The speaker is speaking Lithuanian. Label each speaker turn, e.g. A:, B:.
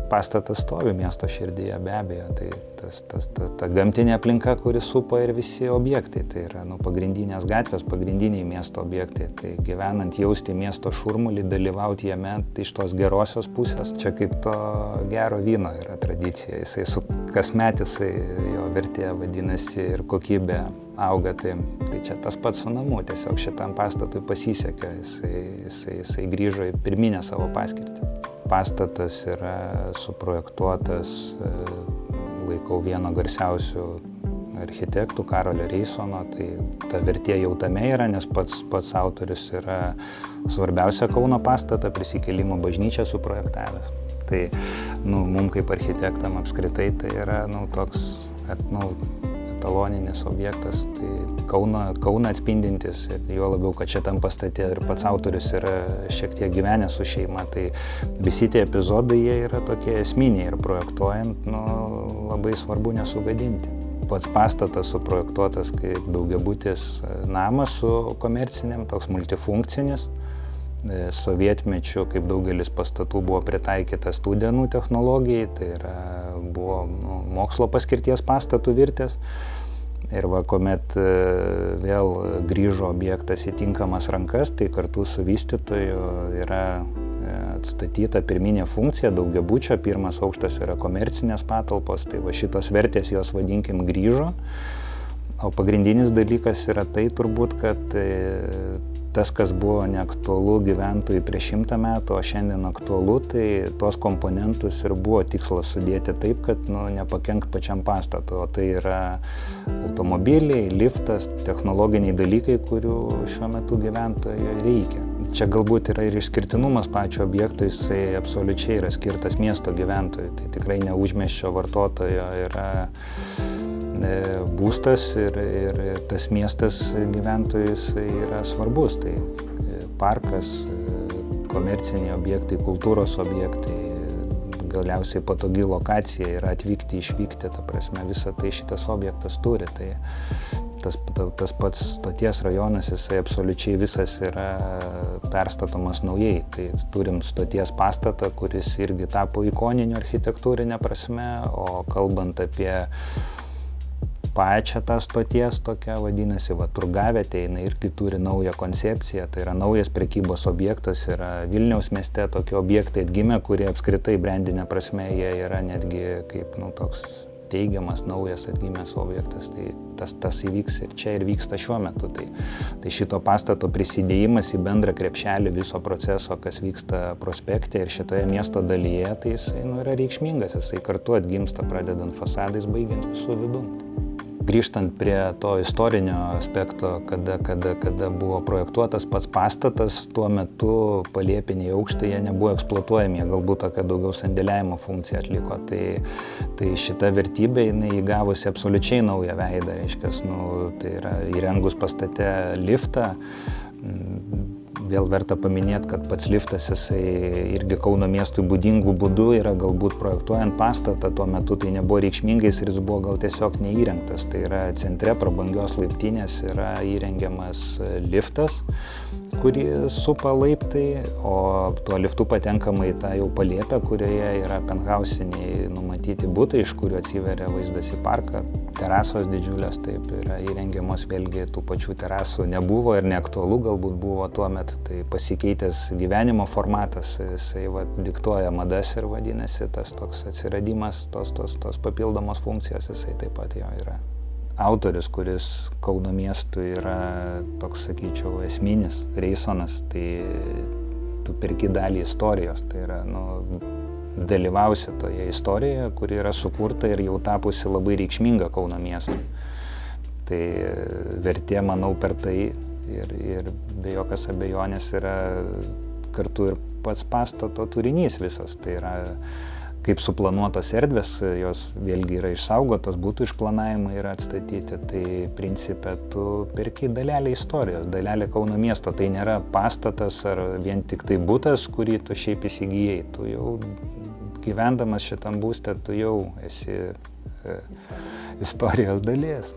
A: pastatas stovi miesto širdyje, be abejo. Tai ta gamtinė aplinka, kuri supa ir visi objektai. Tai yra pagrindinės gatvės, pagrindiniai miesto objektai. Tai gyvenant jausti miesto šurmulį, dalyvauti jame iš tos gerosios pusės. Čia kaip to gero vyno yra tradicija. Kasmet jo vertė vadinasi ir kokybė auga. Tai čia tas pats su namu. Tiesiog šitam pastatui pasisekė. Jisai grįžo į pirminę savo paskirtį. Pastatas yra suprojektuotas, laikau vieno garsiausių architektų, Karolio Reisono, tai ta vertė jau tame yra, nes pats autorius yra svarbiausia Kauno pastatą, Prisikėlimo bažnyčią suprojektavęs. Tai mum kaip architektam apskritai tai yra toks etaloninis objektas, tai Kauną atspindintis, ir juo labiau, kad šitam pastate ir pats autorius yra šiek tiek gyvenęs su šeima, tai visi tie epizodai jie yra tokie esminiai ir projektuojant labai svarbu nesugadinti. Pats pastatas suprojektuotas kaip daugiabutis namas su komerciniam, toks multifunkcinis. Sovietmečiu, kaip daugelis pastatų, buvo pritaikyta studijų technologijai, tai buvo mokslo paskirties pastatų virtęs. Ir kuomet vėl grįžo objektas į tinkamas rankas, tai kartu su vystytoju yra atstatyta pirminė funkcija daugiabučio. Pirmas aukštas yra komercinės patalpos, tai šitos vertės jos, vadinkim, grįžo. O pagrindinis dalykas yra tai turbūt, kad tas, kas buvo neaktualu gyventojui prieš 100 metų, o šiandien aktualu, tai tuos komponentus ir buvo tikslas sudėti taip, kad nepakenkt pačiam pastatui. O tai yra automobiliai, liftas, technologiniai dalykai, kurių šiuo metu gyventojui reikia. Čia galbūt yra ir išskirtinumas pačio objekto, jisai absoliučiai yra skirtas miesto gyventojui. Tai tikrai ne užmiesčio vartotojo yra būstas ir tas miestas gyventojus yra svarbus. Tai parkas, komerciniai objektai, kultūros objektai, galiausiai patogi lokacija yra atvykti, išvykti, ta prasme, visą tai šitas objektas turi. Tai tas pats stoties rajonas, jisai absoliučiai visas yra perstatomas naujai. Tai turim stoties pastatą, kuris irgi tapo ikoniniu architektūrinė prasme, o kalbant apie pačią tą stoties tokia, vadinasi, turgavietė, jinai irgi turi naują koncepciją, tai yra naujas prekybos objektas, yra Vilniaus mieste tokie objektai atgimę, kurie apskritai brandinė prasme jie yra netgi kaip toks teigiamas, naujas atgimęs objektas. Tai tas įvyks ir čia ir vyksta šiuo metu. Tai šito pastato prisidėjimas į bendrą krepšelį viso proceso, kas vyksta prospekte ir šitoje miesto dalyje, tai jisai yra reikšmingas, jisai kartu atgimsta, pradedant fasadais, baigiant visų vidum. Grįžtant prie to istorinio aspekto, kada buvo projektuotas pats pastatas, tuo metu paliepiniai aukštai jie nebuvo eksploatuojami, jie galbūt tokią daugiau sandėliavimo funkciją atliko. Tai šita vertybė jinai įgavusi absoliučiai naują veidą, reiškias, tai yra įrengus pastate liftą. Vėl verta paminėti, kad pats liftas jisai irgi Kauno miestui būdingų būdų yra galbūt projektuojant pastatą, tuo metu tai nebuvo reikšmingais ir jis buvo gal tiesiog neįrengtas. Tai yra centre prabangios laiptinės yra įrengiamas liftas, kurį supa laiptai, o tuo liftu patenkama į tą jau palėpę, kurioje yra penthausiniai numatyti butai, iš kurių atsiveria vaizdas į parką. Terasos didžiulės taip yra įrengiamos, vėlgi tų pačių terasų nebuvo ir neaktualu galbūt buvo tuo metu. Tai pasikeitęs gyvenimo formatas, jisai diktuoja madas ir vadinasi tas toks atsiradimas, tos papildomos funkcijos, jisai taip pat jo yra. Autorius, kuris Kauno miestui yra toks, sakyčiau, esminis, Reisonas, tai tu perki dalį istorijos, tai yra, dalyvausi toje istorijoje, kuri yra sukurta ir jau tapusi labai reikšminga Kauno miestui. Tai vertė, manau, per tai ir be jokios abejonės yra kartu ir pats pastato turinys visas. Tai yra kaip suplanuotos erdvės, jos vėlgi yra išsaugotos, būtų išplanavimai yra atstatyti. Tai principe tu perki dalelę istorijos, dalelę Kauno miesto. Tai nėra pastatas ar vien tik tai butas, kurį tu šiaip įsigijai. Tu jau gyvendamas šitam būste, tu jau esi istorijos dalies.